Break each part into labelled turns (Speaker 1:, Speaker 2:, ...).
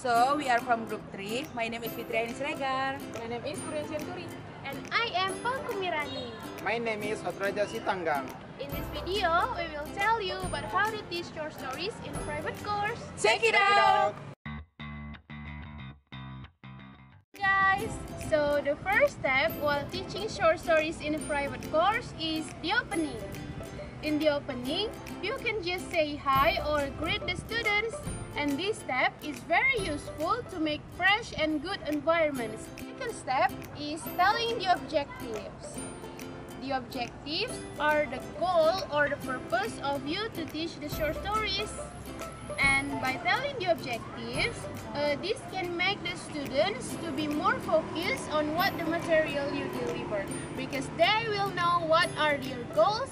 Speaker 1: So, we are from group 3. My name is Fitri and Siregar.
Speaker 2: My name is Kurnia Sianturi.
Speaker 3: And I am Palkumirani.
Speaker 4: My name is Hotraja Sitanggang.
Speaker 3: In this video, we will tell you about how to teach short stories in a private course.
Speaker 1: Check it out!
Speaker 3: Guys, so the first step while teaching short stories in a private course is the opening. In the opening, you can just say hi or greet the students, and this step is very useful to make fresh and good environments. Second step is telling the objectives. The objectives are the goal or the purpose of you to teach the short stories. And by telling the objectives, this can make the students to be more focused on what the material you deliver, because they will know what are their goals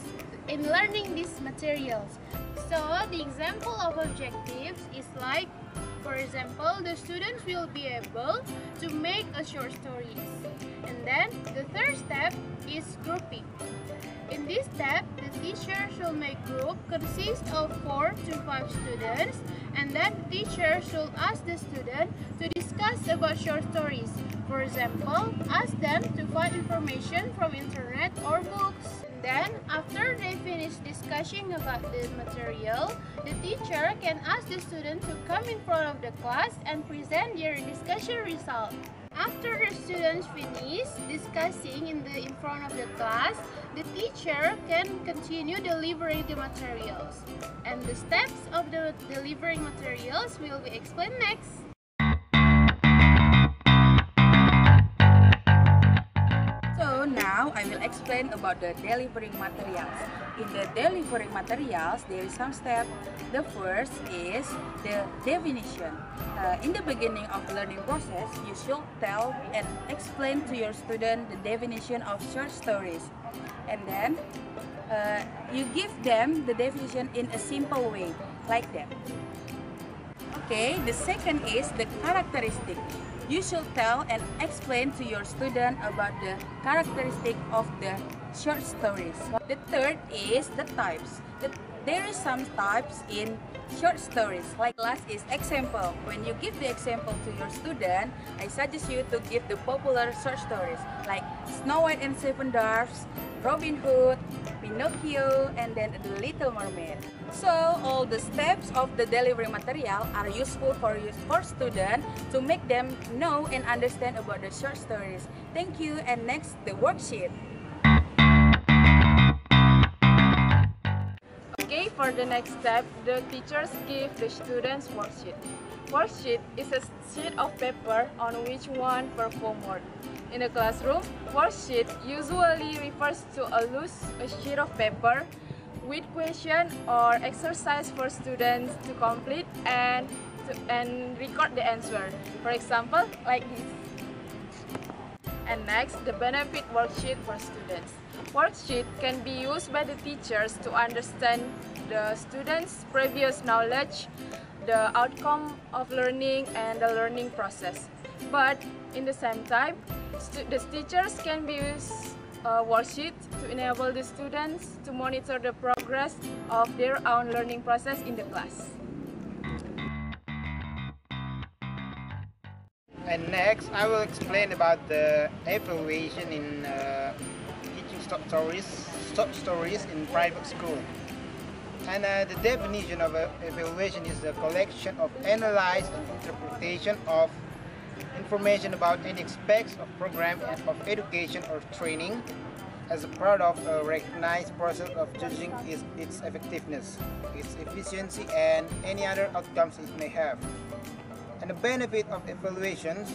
Speaker 3: in learning these materials. So the example of objectives is like, for example, the students will be able to make a short stories. And then the third step is grouping. In this step, the teacher should make group consist of 4 to 5 students, and then the teacher should ask the student to discuss about short stories. For example, ask them to find information from internet or books. Then, after they finish discussing about the material, the teacher can ask the student to come in front of the class and present their discussion result. After the students finish discussing in front of the class, the teacher can continue delivering the materials. And the steps of the delivering materials will be explained next.
Speaker 1: So now I will explain about the delivering materials. In the delivering materials, there is some step. The first is the definition. In the beginning of learning process, you should tell and explain to your student the definition of short stories. And then you give them the definition in a simple way, like that. Okay, the second is the characteristic. You should tell and explain to your student about the characteristic of the short stories. The third is the types. There is some types in short stories. Like last is example. When you give the example to your student, I suggest you to give the popular short stories like Snow White and Seven Dwarfs, Robin Hood, Pinocchio, and then The Little Mermaid. So all the steps of the delivery material are useful for students to make them know and understand about the short stories. Thank you, and next the worksheet.
Speaker 2: Okay, for the next step, the teachers give the students worksheet. Worksheet is a sheet of paper on which one perform work. In the classroom, worksheet usually refers to a sheet of paper with question or exercise for students to complete and record the answer. For example, like this. And next, the benefit worksheet for students. Worksheet can be used by the teachers to understand the students' previous knowledge, the outcome of learning, and the learning process. But in the same time, the teachers can be used worksheet to enable the students to monitor the progress of their own learning process in the class.
Speaker 4: And next, I will explain about the evaluation in teaching short stories in private school. And the definition of evaluation is the collection of analyze and interpretation of information about any aspects of program of education or training as a part of a recognized process of judging its effectiveness, its efficiency, and any other outcomes it may have. And the benefit of evaluations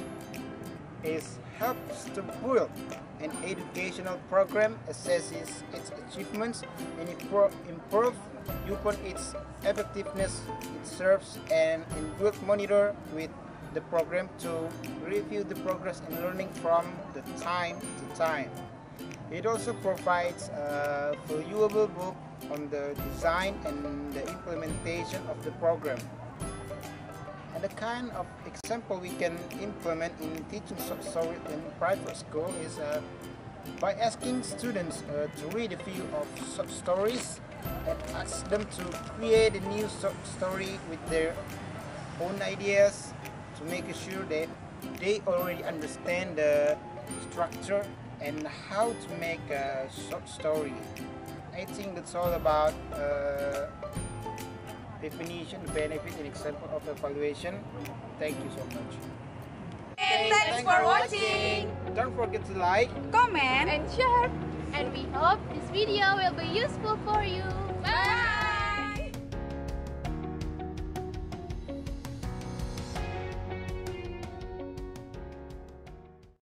Speaker 4: is helps to build an educational program, assesses its achievements, and improve upon its effectiveness it serves, and will monitor with the program to review the progress and learning from the time to time. It also provides a valuable book on the design and the implementation of the program. And the kind of example we can implement in teaching short stories in private school is by asking students to read a few of short stories and ask them to create a new short story with their own ideas to make sure that they already understand the structure and how to make a short story. I think that's all about definition, benefit, and example of evaluation. Thank you so much.
Speaker 1: And thanks for watching.
Speaker 4: Don't forget to like,
Speaker 1: Comment,
Speaker 2: And share.
Speaker 3: And we hope this video will be useful for you. Bye!